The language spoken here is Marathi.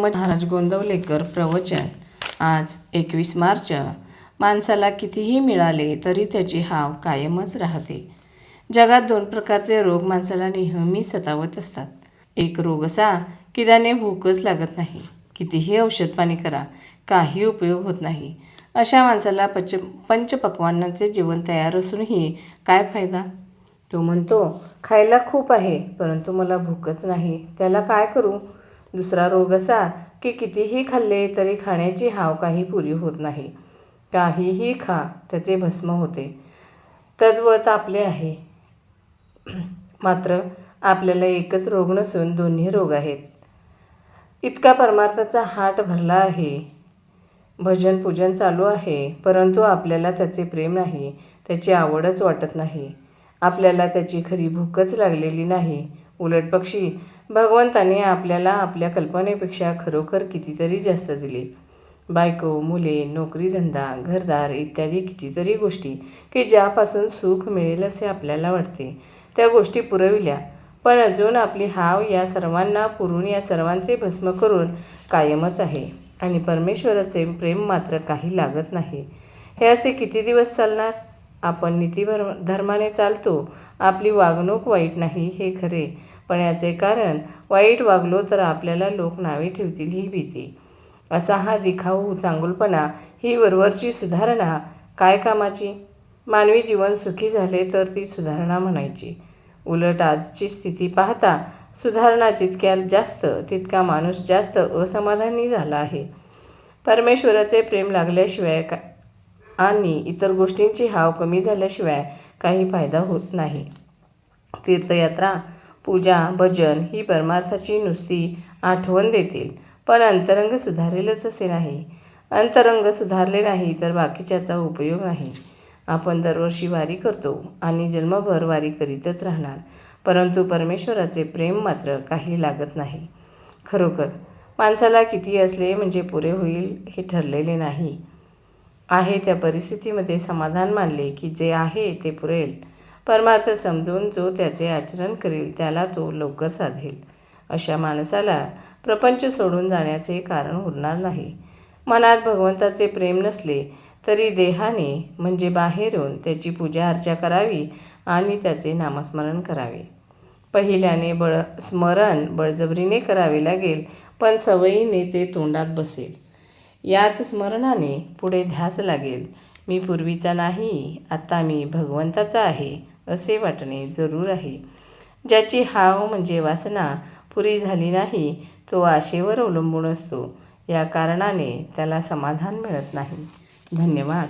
महाराज गोंदवलेकर प्रवचन. आज 21 मार्च. माणसाला कितीही मिळाले तरी त्याची हाव कायमच राहते. जगात 2 प्रकारचे रोग माणसाला नेहमी सतावत असतात. एक रोग असा की त्याने भूकच लागत नाही. कितीही औषधपाणी करा, काही उपयोग होत नाही. अशा माणसाला पंचपक्वान्नाचे जेवण तयार असूनही काय फायदा? तो म्हणतो, खायला खूप आहे परंतु मला भूकच नाही, त्याला काय करू? दुसरा रोग असा की कितीही खाल्ले तरी खाण्याची हाव काही पुरी होत नाही. काहीही खा त्याचे भस्म होते. तद्वत आपले आहे. मात्र आपल्याला एकच रोग नसून दोन्ही रोग आहेत. इतका परमार्थाचा हाट भरला आहे, भजन पूजन चालू आहे, परंतु आपल्याला त्याचे प्रेम नाही, त्याची आवडच वाटत नाही. आपल्याला त्याची खरी भूकच लागलेली नाही. उलट पक्षी भगवंताने आपल्याला आपल्या कल्पनेपेक्षा खरोखर कितीतरी जास्त दिले. बायको, मुले, नोकरीधंदा, घरदार इत्यादी कितीतरी गोष्टी की ज्यापासून सुख मिळेल असे आपल्याला वाटते, त्या गोष्टी पुरविल्या, पण अजून आपली हाव या सर्वांना पुरून या सर्वांचे भस्म करून कायमच आहे आणि परमेश्वराचे प्रेम मात्र काही लागत नाही. हे असे किती दिवस चालणार? आपण नीतिधर्माने चालतो, आपली वागणूक वाईट नाही हे खरे, पण याचे कारण वाईट वागलो तर आपल्याला लोक नावे ठेवतील ही भीती. असा हा दिखाऊ चांगुलपणा, ही वरवरची सुधारणा काय कामाची? मानवी जीवन सुखी झाले तर ती सुधारणा म्हणायची. उलट आजची स्थिती पाहता सुधारणा जितक्या जास्त तितका माणूस जास्त असमाधानी झाला आहे. परमेश्वराचे प्रेम लागल्याशिवाय आणि इतर गोष्टींची हाव कमी झाल्याशिवाय काही फायदा होत नाही. तीर्थयात्रा, पूजा, भजन ही परमार्थाची नुसती आठवण देतील, पण अंतरंग सुधारेलच असे नाही. अंतरंग सुधारले नाही तर बाकीच्याचा उपयोग नाही. आपण दरवर्षी वारी करतो आणि जन्मभर वारी करीतच राहणार, परंतु परमेश्वराचे प्रेम मात्र काही लागत नाही. खरोखर माणसाला किती असले म्हणजे पुरे होईल हे ठरलेले नाही. आहे त्या परिस्थितीमध्ये समाधान मानले की जे आहे ते पुरेल. परमार्थ समजून जो त्याचे आचरण करेल त्याला तो लवकर साधेल. अशा माणसाला प्रपंच सोडून जाण्याचे कारण उरणार नाही. मनात भगवंताचे प्रेम नसले तरी देहाने म्हणजे बाहेरून त्याची पूजा अर्चा करावी आणि त्याचे नामस्मरण करावे. पहिल्याने स्मरण बळजबरीने करावे लागेल, पण सवयीने ते तोंडात बसेल. याच स्मरणाने पुढे ध्यास लागेल. मी पूर्वीचा नाही, आता मी भगवंताचा आहे असे वाटणे जरूर आहे. ज्याची हाव म्हणजे वासना पुरी झाली नाही तो आशेवर अवलंबून असतो. या कारणाने त्याला समाधान मिळत नाही. धन्यवाद.